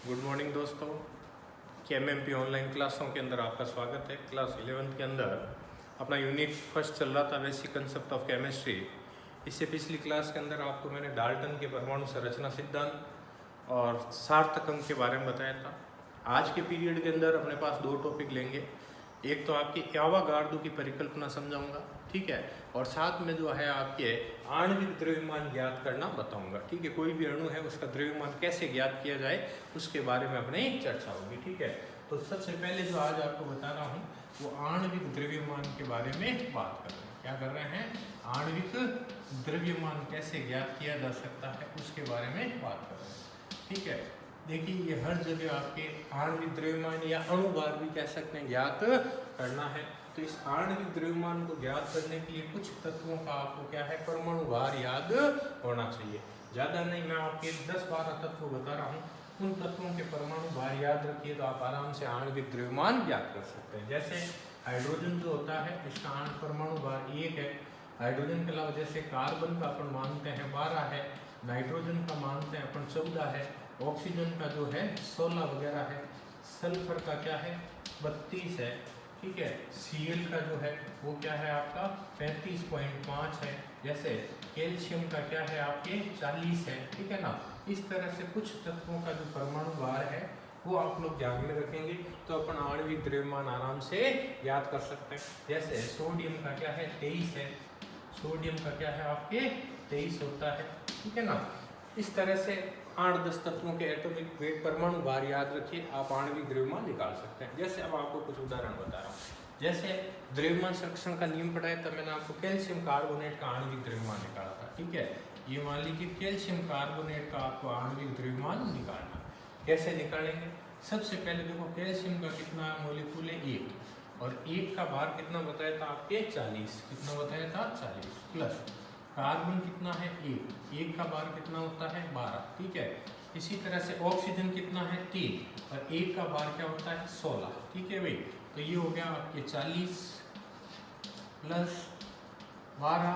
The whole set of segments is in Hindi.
गुड मॉर्निंग दोस्तों। KMMP ऑनलाइन क्लासों के अंदर आपका स्वागत है। क्लास 11th के अंदर अपना यूनिट फर्स्ट चल रहा था, बेसिक कंसेप्ट ऑफ केमिस्ट्री। इससे पिछली क्लास के अंदर आपको मैंने डाल्टन के परमाणु संरचना सिद्धांत और सार्थक अंक के बारे में बताया था। आज के पीरियड के अंदर अपने पास दो टॉपिक लेंगे। एक तो आपकी एवोगाड्रो की परिकल्पना समझाऊंगा, ठीक है, और साथ में जो है आपके आणविक द्रव्यमान ज्ञात करना बताऊंगा, ठीक है। कोई भी अणु है उसका द्रव्यमान कैसे ज्ञात किया जाए उसके बारे में अपनी चर्चा होगी, ठीक है। तो सबसे पहले जो आज आपको बता रहा हूँ वो आणविक द्रव्यमान के बारे में बात कर रहे हैं। क्या कर रहे हैं? आणविक द्रव्यमान कैसे ज्ञात किया जा सकता है उसके बारे में बात कर रहे हैं, ठीक है। देखिए, ये हर जगह आपके आणविक द्रव्यमान या अणुभार भी कह सकते हैं ज्ञात करना है। तो इस आणविक द्रव्यमान को ज्ञात करने के लिए कुछ तत्वों का आपको क्या है, परमाणु भार याद होना चाहिए। ज़्यादा नहीं, मैं आपके 10-12 तत्व बता रहा हूँ, उन तत्वों के परमाणु भार याद रखिए तो आप आराम से आणविक द्रव्यमान ज्ञात कर सकते हैं। जैसे हाइड्रोजन जो होता है इसका परमाणु भार 1 है। हाइड्रोजन के अलावा जैसे कार्बन का अपन मानते हैं 12 है, नाइट्रोजन का मानते हैं अपन 14 है, ऑक्सीजन का जो है 16 वगैरह है, सल्फर का क्या है 32 है, ठीक है। Cl का जो है वो क्या है आपका 35.5 है। जैसे कैल्शियम का क्या है आपके 40 है, ठीक है ना। इस तरह से कुछ तत्वों का जो परमाणु भार है वो आप लोग ध्यान में रखेंगे तो अपन आणविक द्रव्यमान आराम से याद कर सकते हैं। जैसे सोडियम का क्या है 23 है, सोडियम का क्या है आपके 23 होता है, ठीक है ना। इस तरह से 8-10 तत्वों के एटॉमिक वेट परमाणु भार याद रखिए, आप आणविक द्रव्यमान निकाल सकते हैं। जैसे अब आपको कुछ उदाहरण बता रहा हूँ। जैसे द्रव्यमान संरक्षण का नियम पढ़ाया था मैंने आपको, कैल्शियम कार्बोनेट का आणविक द्रव्यमान निकाला था, ठीक है। ये मान लीजिए कैल्शियम कार्बोनेट का आपको आणविक द्रव्यमान निकालना। कैसे निकालेंगे? सबसे पहले देखो, कैल्शियम का कितना मॉलिक्यूल है 1, और 1 का भार कितना बताया था आपके 40, कितना बताया था 40, प्लस कार्बन कितना है 1 का बार कितना होता है 12, ठीक है। इसी तरह से ऑक्सीजन कितना है 3 और 1 का बार क्या होता है 16, ठीक है भाई। तो ये हो गया आपके 40 प्लस 12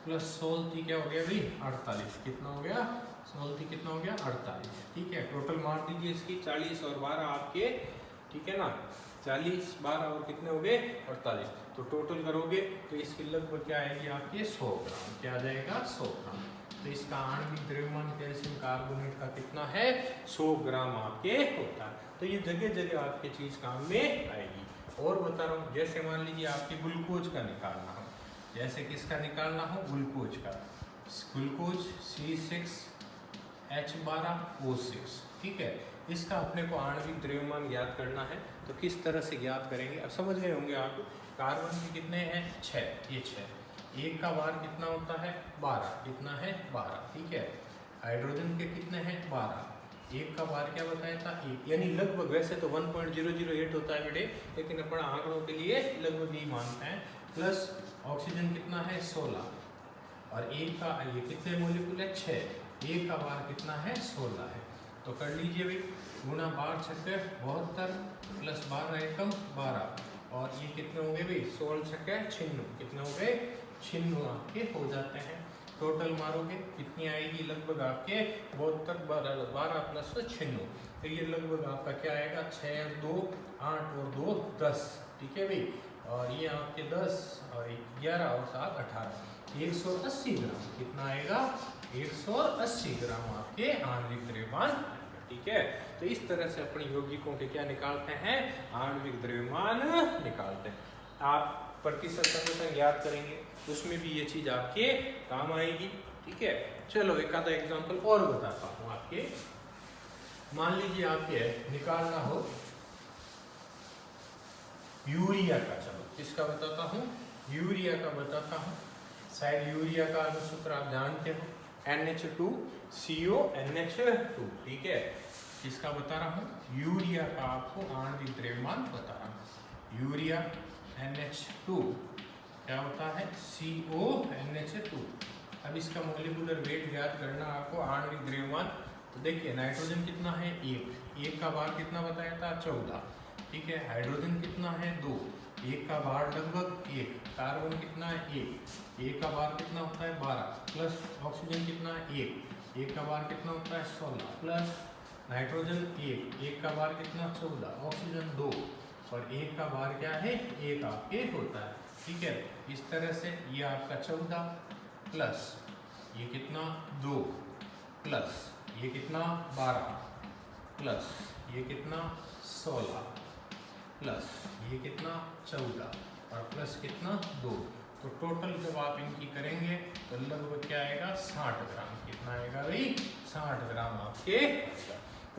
प्लस 16 क्या हो गया भाई 48, कितना हो गया 16 कितना हो गया 48, ठीक है। टोटल मार दीजिए इसकी 40 और 12 आपके, ठीक है ना। 40 12 और कितने हो गए 48, तो टोटल करोगे तो इसकी लगभग क्या आएगी आपके 100 ग्राम, क्या आ जाएगा 100 ग्राम। तो इसका आणविक द्रव्यमान कैल्शियम कार्बोनेट का कितना है 100 ग्राम आपके होता है। तो ये जगह जगह आपके चीज काम में आएगी। और बता रहा हूँ, जैसे मान लीजिए आपके ग्लूकोज का निकालना हो, जैसे किसका निकालना हो ग्लूकोज का, ग्लूकोज C6H12O6, ठीक है। इसका अपने को आणविक द्रव्यमान ज्ञात करना है तो किस तरह से ज्ञात करेंगे अब समझ गए होंगे आप। कार्बन के कितने हैं 6, ये 6, 1 का बार कितना होता है 12, कितना है 12, ठीक है। हाइड्रोजन के कितने हैं 12, 1 का बार क्या बताया था 1, यानी लगभग, वैसे तो 1.008 होता है बेटे, लेकिन अपन आंकड़ों के लिए लगभग ही मानते हैं। प्लस ऑक्सीजन कितना है 16 और 1 का ये कितने मोलिक्यूल है 6, 1 का बार कितना है 16 है। तो कर लीजिए भाई, गुना 12 छक्के 72 प्लस 12 एकम 12, और ये कितने हो गए भाई 16 छक्के 96, कितने हो गए 96 आपके हो जाते हैं। टोटल मारोगे कितनी आएगी लगभग आपके 72 12 प्लस 96, तो ये लगभग आपका क्या आएगा 6 2 8 और 2 10, ठीक है भाई। और ये आपके 10 और 11 और 7 18, 180 ग्राम, कितना आएगा 180 ग्राम आपके आणविक द्रव्यमान, ठीक है। तो इस तरह से अपने यौगिकों के क्या निकालते हैं आणविक द्रव्यमान निकालते हैं। आप प्रतिशत संरचना ज्ञात करेंगे उसमें भी ये चीज आपके काम आएगी, ठीक है। चलो एक आधा एग्जांपल और बताता हूँ आपके। मान लीजिए आपके निकालना हो यूरिया का, चलो किसका बताता हूँ, यूरिया का बताता हूँ। शायद यूरिया का अनुसूत्र आप जानते हो NH2CONH2, ठीक है। किसका बता रहा हूँ, यूरिया का आपको आणविक द्रव्यमान बता रहा हूँ। यूरिया NH2 क्या होता है CONH2। अब इसका मोलिकुलर वेट ज्ञात करना आपको, आणविक द्रव्यमान। तो देखिए नाइट्रोजन कितना है 1 का बार कितना बताया था 14, ठीक है। हाइड्रोजन कितना है 2, 1 का बार लगभग 1, कार्बन कितना है 1 का बार कितना होता है 12, प्लस ऑक्सीजन कितना है 1 का बार कितना होता है 16, प्लस नाइट्रोजन 1 का भार कितना 14, ऑक्सीजन 2 और 1 का भार क्या है 1 आपके होता है। ठीक है, इस तरह से ये आपका 14 प्लस ये कितना 2 प्लस ये कितना 12 प्लस ये कितना 16 प्लस ये कितना 14 और प्लस कितना 2, तो टोटल जब आप इनकी करेंगे तो लगभग क्या आएगा 60 ग्राम। कितना आएगा भाई 60 ग्राम आपके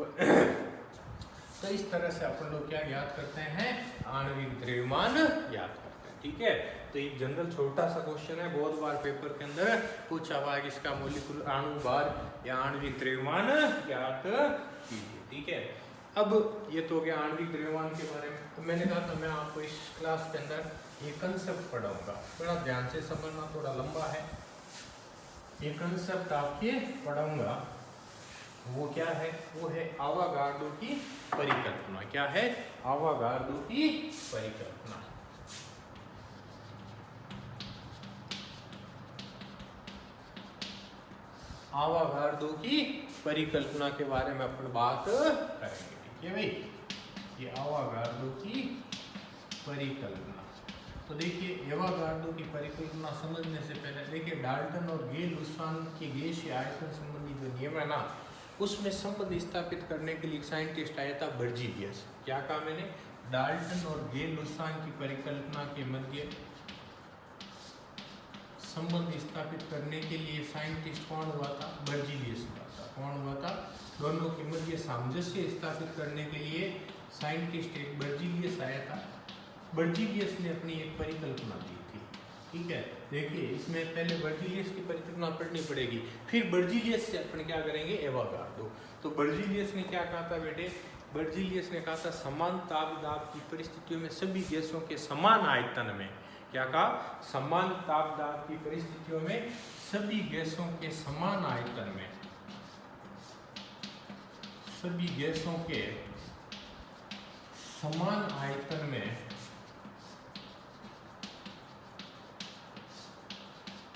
तो इस तरह से अपन लोग क्या याद करते हैं आणविक द्रव्यमान याद करते हैं। ठीक है, तो एक जनरल छोटा सा क्वेश्चन है, बहुत बार पेपर के अंदर पूछा हुआ है, इसका मॉलिक्यूलर अणु भार या आणविक द्रव्यमान याद कीजिए। ठीक है, अब ये तो हो गया आणविक द्रव्यमान के बारे में। तो मैंने कहा था मैं आपको इस क्लास के अंदर ये कंसेप्ट पढ़ाऊंगा, थोड़ा ध्यान से समझना, थोड़ा लंबा है। ये कंसेप्ट आपके पढ़ाऊंगा वो क्या है, वो है आवागार्डो की परिकल्पना। क्या है आवागार्डो की परिकल्पना। आवागार्डो की परिकल्पना के बारे में अपन बात करेंगे। ठीक है भाई, ये आवागार्डो की परिकल्पना। तो देखिए एवागार्डो की परिकल्पना समझने से पहले देखिए डाल्टन और गेल-लुसान के गैसीय आयतन संबंधी जो नियम है ना, उसमें संबंध स्थापित करने के लिए एक साइंटिस्ट आया था बर्जीलियस। क्या कहा मैंने, डाल्टन और गेल-लुसान की परिकल्पना के मध्य संबंध स्थापित करने के लिए साइंटिस्ट कौन हुआ था, बर्जीलियस हुआ था। कौन हुआ था, दोनों के मध्य सामंजस्य स्थापित करने के लिए साइंटिस्ट एक बर्जीलियस आया था। बर्जीलियस ने अपनी एक परिकल्पना दी थी। ठीक है, देखिए इसमें पहले बर्जीलियस की परिकल्पना पढ़नी पड़ेगी, फिर बर्जीलियस से अपन क्या करेंगे एवागार्डो। तो बर्जीलियस ने क्या कहा था बेटे, बर्जीलियस ने कहा था समान तापदाब की परिस्थितियों में सभी गैसों के समान आयतन में, क्या कहा, समान तापदाब की परिस्थितियों में सभी गैसों के समान आयतन में, सभी गैसों के समान आयतन में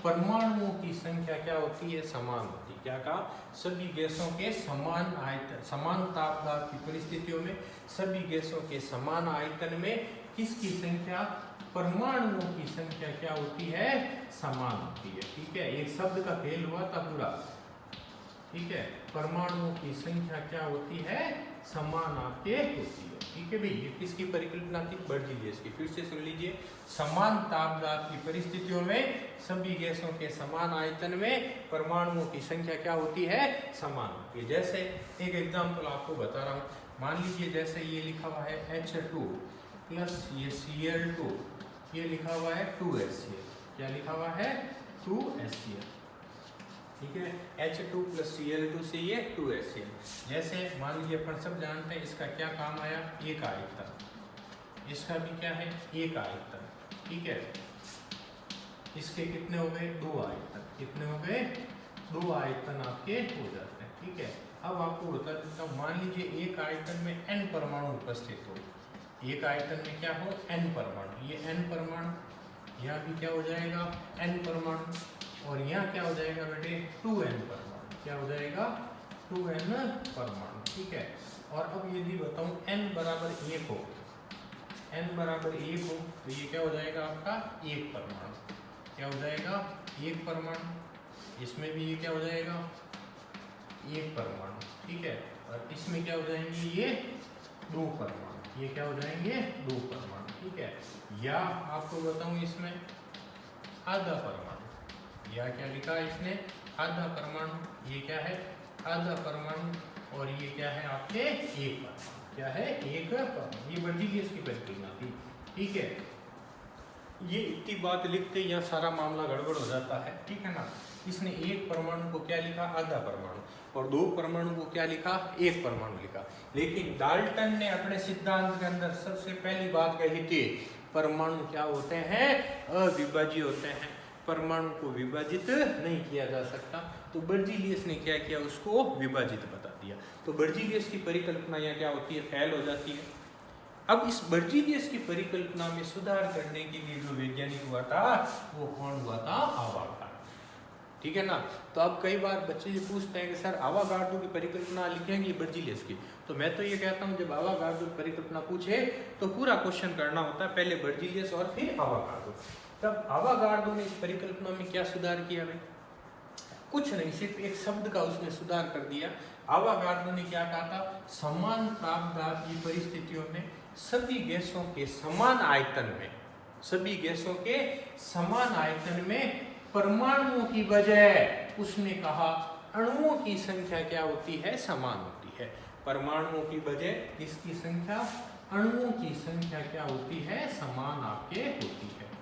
परमाणुओं की संख्या क्या होती है, समान होती है। क्या कहा, सभी गैसों के समान आयतन, समान तापदाब की परिस्थितियों में सभी गैसों के समान आयतन में किसकी संख्या, परमाणुओं की संख्या क्या होती है, समान होती है। ठीक है, एक शब्द का खेल हुआ था पूरा। ठीक है, परमाणुओं की संख्या क्या होती है, समान आपके होती है। ठीक है भाई, ये किसकी परिकल्पना थी, बर्जीलियस की। फिर से सुन लीजिए, समान तापदाब की परिस्थितियों में सभी गैसों के समान आयतन में परमाणुओं की संख्या क्या होती है, समान होती है। जैसे एक एग्जांपल आपको बता रहा हूँ, मान लीजिए जैसे ये लिखा हुआ है H2 प्लस ये Cl2, ये लिखा हुआ है 2HCl। क्या लिखा हुआ है, 2HCl। ठीक है, H2 प्लस Cl2 से ये 2HCl। जैसे मान लीजिए अपन सब जानते हैं इसका क्या काम आया, एक आयतन, इसका भी क्या है एक आयतन। ठीक है, इसके कितने हो गए, 2 आयतन। कितने हो गए, 2 आयतन आपके हो जाते हैं। ठीक है, अब आपको बता देता हूँ, मान लीजिए एक आयतन में n परमाणु उपस्थित हो, एक आयतन में क्या हो, n परमाणु, ये n परमाणु, यहाँ भी क्या हो जाएगा n परमाणु, और यहाँ क्या हो जाएगा बेटे 2n परमाणु। क्या हो जाएगा 2n परमाणु। ठीक है, और अब यदि बताऊं n बराबर 1 हो, n बराबर 1 हो तो ये क्या हो जाएगा आपका 1 परमाणु। क्या हो जाएगा 1 परमाणु, इसमें भी ये क्या हो जाएगा 1 परमाणु। ठीक है, और इसमें क्या हो जाएंगे ये 2 परमाणु, ये क्या हो जाएंगे 2 परमाणु। ठीक है, या आपको बताऊं इसमें आधा परमाणु, या क्या लिखा है इसने आधा परमाणु, ये क्या है आधा परमाणु, और ये क्या है आपके 1 परमाणु। क्या है 1 परमाणु। ये बर्जीलियस की परिकल्पना थी। ठीक है, ये इतनी बात लिखते यहाँ सारा मामला गड़बड़ हो जाता है। ठीक है ना, इसने 1 परमाणु को क्या लिखा आधा परमाणु, और 2 परमाणु को क्या लिखा 1 परमाणु लिखा। लेकिन डाल्टन ने अपने सिद्धांत के अंदर सबसे पहली बात कही थी, परमाणु क्या होते हैं, अविभाज्य होते हैं, परमाणु को विभाजित नहीं किया जा सकता। तो बर्जीलियस ने क्या किया, उसको विभाजित बता दिया। तो बर्जीलियस की परिकल्पना यहाँ क्या होती है, फेल हो जाती है। अब इस बर्जीलियस की परिकल्पना में सुधार करने के लिए जो वैज्ञानिक हुआ था वो कौन हुआ था, आवागार्डो। ठीक है ना। तो अब कई बार बच्चे ये पूछते हैं कि सर आवागार्डो की परिकल्पना लिखेंगे बर्जीलियस की, तो मैं तो ये कहता हूँ जब आवागार्डो की परिकल्पना पूछे तो पूरा क्वेश्चन करना होता है, पहले बर्जीलियस और फिर आवागार्डो। तब आवागार्डो ने इस परिकल्पना में क्या सुधार किया भाई? कुछ नहीं, सिर्फ एक शब्द का उसने सुधार कर दिया। आवागार्डो ने क्या कहा था? समान तापदाब की परिस्थितियों में सभी गैसों के समान आयतन में, सभी गैसों के समान आयतन में परमाणुओं की बजाय उसने कहा अणुओं की संख्या क्या होती है? समान होती है। परमाणुओं की बजाय किसकी संख्या? अणुओं की संख्या क्या होती है? समान आपके होती है।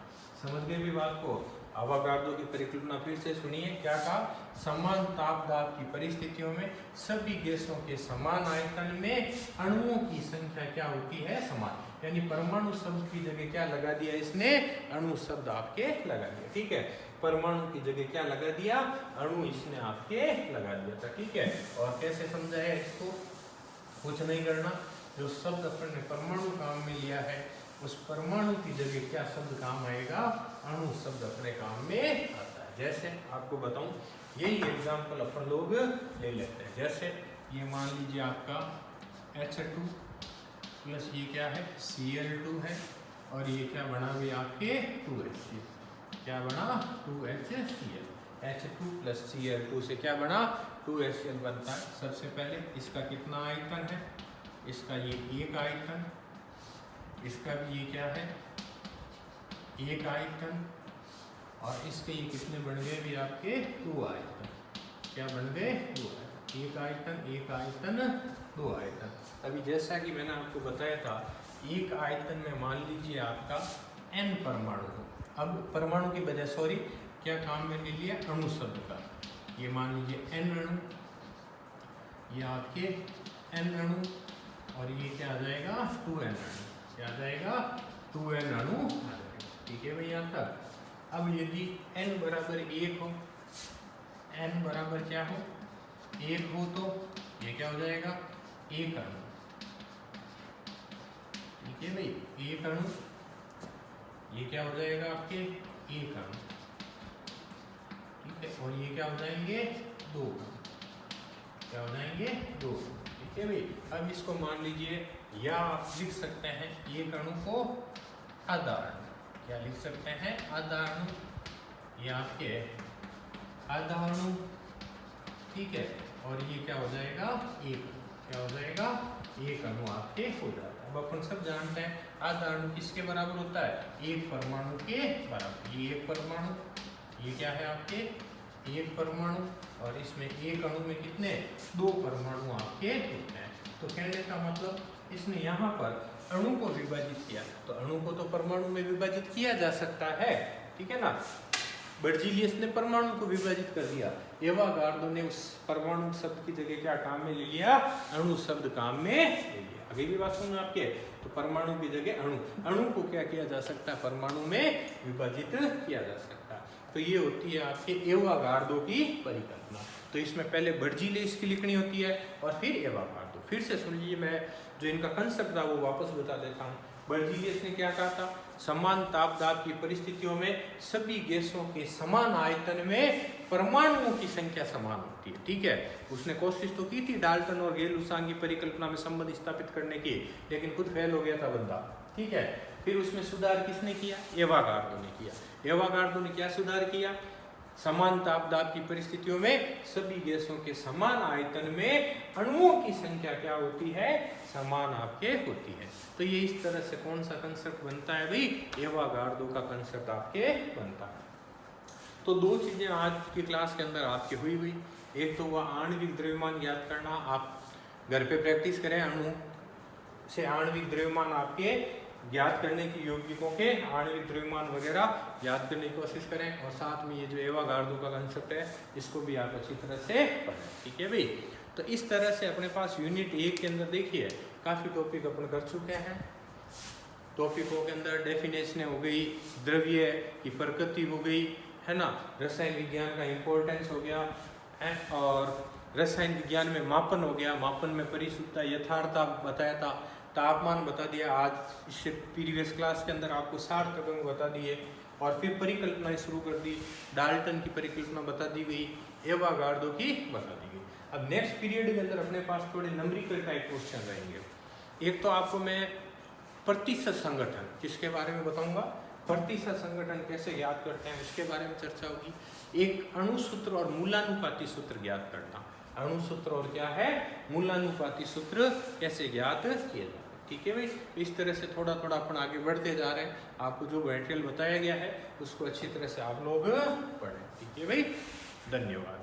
समझ गए भी बात को? आवागार्डो की परिकल्पना फिर से सुनिए, क्या कहा? समान तापदाब की परिस्थितियों में सभी गैसों के समान आयतन में अणुओं की संख्या क्या होती है? समान। यानी परमाणु शब्द की जगह क्या लगा दिया इसने? अणु शब्द आपके लगा दिया। ठीक है, परमाणु की जगह क्या लगा दिया? अणु इसने आपके लगा दिया था। ठीक है, और कैसे समझाया इसको? कुछ नहीं करना, जो शब्द अपन ने परमाणु काम में लिया है उस परमाणु की जगह क्या शब्द काम आएगा? अणु शब्द अपने काम में आता है। जैसे आपको बताऊं, यही एग्जांपल अपन लोग ले लेते हैं। जैसे ये मान लीजिए आपका H2 प्लस ये क्या है? Cl2 है, और ये क्या बना भी आपके 2HCl। क्या बना? 2HCl। H2 प्लस Cl2 से क्या बना? 2HCl बनता है। सबसे पहले इसका कितना आयतन है? इसका ये एक आयतन, इसका भी ये क्या है? एक आयतन, और इसके ये कितने बन गए भी आपके? 2 आयतन। क्या बन गए? 2 आयतन। एक आयतन, एक आयतन, 2 आयतन। अभी जैसा कि मैंने आपको बताया था, एक आयतन में मान लीजिए आपका n परमाणु हो। अब परमाणु की बजाय सॉरी क्या काम में ले लिया? अणु शब्द का। ये मान लीजिए n अणु, ये आपके n अणु, और ये क्या आ जाएगा? 2n अणु। क्या आ जाएगा? 2n अणु आ जाएगा। ठीक है भाई यहाँ तक। अब यदि n बराबर 1 हो, n बराबर क्या हो? 1 हो, तो ये क्या हो जाएगा? 1 अणु। ठीक है भाई, 1 अणु, ये क्या हो जाएगा आपके? 1 अणु। ठीक है, और ये क्या हो जाएंगे? 2 अणु। क्या हो जाएंगे? 2। ठीक है भाई। अब इसको मान लीजिए, या आप लिख सकते हैं एक अणु को आधा अणु। क्या लिख सकते हैं? आधा अणु, ये आपके आधा अणु। ठीक है, और ये क्या हो जाएगा? 1। क्या हो जाएगा? 1 अणु आपके हो जाता है। अब अपन सब जानते हैं आधा अणु किसके बराबर होता है? 1 परमाणु के बराबर। ये 1 परमाणु, ये क्या है आपके? 1 परमाणु, और इसमें 1 अणु में कितने? 2 परमाणु आपके होते हैं। तो कहने का मतलब इसने यहाँ पर अणु को विभाजित किया, तो अणु को तो परमाणु में विभाजित किया जा सकता है। ठीक है ना। बर्जीलियस ने परमाणु को विभाजित कर दिया, एवागार्डो ने उस परमाणु शब्द की जगह क्या काम में ले लिया? अणु शब्द काम में ले लिया। अभी भी बात सुनो आपके, तो परमाणु की जगह अणु, अणु को क्या किया जा सकता है? परमाणु में विभाजित किया जा सकता है। तो ये होती है आपके एवागार्डो की परिकल्पना। तो इसमें पहले बर्जीलियस की लिखनी होती है और फिर एवागार्डो। फिर से सुन लीजिए, मैं जो इनका कंसेप्ट था वो वापस बता देता हूँ। बर्जीलियस ने क्या कहा था? समान तापदाब की परिस्थितियों में सभी गैसों के समान आयतन में परमाणुओं की संख्या समान होती है। ठीक है, उसने कोशिश तो की थी डाल्टन और गेल-लुसांग की परिकल्पना में संबंध स्थापित करने की, लेकिन खुद फेल हो गया था बंदा। ठीक है, फिर उसमें सुधार किसने किया? एवागार्डो ने किया। एवागार्डो ने क्या सुधार किया? समान तापदाब की परिस्थितियों में सभी गैसों के समान आयतन में अणुओं की संख्या क्या होती है? समान आपके होती है। तो ये इस तरह से कौन सा कंसेप्ट बनता है भाई? एवागार्डो का कंसेप्ट आपके बनता है। तो 2 चीजें आज की क्लास के अंदर आपकी हुई। एक तो वह आणविक द्रव्यमान ज्ञात करना, आप घर पे प्रैक्टिस करें, अणु से आणविक द्रव्यमान आपके ज्ञात करने की यौगिकों के आणविक द्रव्यमान वगैरह याद करने की कोशिश करें, और साथ में ये जो एवागार्डो का कंसेप्ट है इसको भी आप अच्छी तरह से पढ़ें। ठीक है भाई। तो इस तरह से अपने पास यूनिट 1 के अंदर देखिए काफ़ी टॉपिक अपन कर चुके हैं। टॉपिकों के अंदर डेफिनेशन हो गई, द्रव्य की प्रकृति हो गई, है ना, रसायन विज्ञान का इम्पोर्टेंस हो गया है, और रसायन विज्ञान में मापन हो गया, मापन में परिशुद्धता यथार्थता बताया था, तापमान बता दिया। आज इससे प्रीवियस क्लास के अंदर आपको 60 कदम बता दिए, और फिर परिकल्पनाएं शुरू कर दी। डाल्टन की परिकल्पना बता दी गई, एवोगाड्रो की बता दी गई। अब नेक्स्ट पीरियड के अंदर अपने पास थोड़े नंबरिकल टाइप क्वेश्चन रहेंगे। एक तो आपको मैं प्रतिशत संगठन किसके बारे में बताऊंगा, प्रतिशत संगठन कैसे ज्ञात करते हैं इसके बारे में चर्चा होगी। एक अणुसूत्र और मूलानुपाती सूत्र ज्ञात करना, अणुसूत्र और क्या है मूलानुपाती सूत्र कैसे ज्ञात किए जाते हैं। ठीक है भाई, इस तरह से थोड़ा थोड़ा अपन आगे बढ़ते जा रहे हैं। आपको जो मटेरियल बताया गया है उसको अच्छी तरह से आप लोग पढ़ें। ठीक है भाई, धन्यवाद।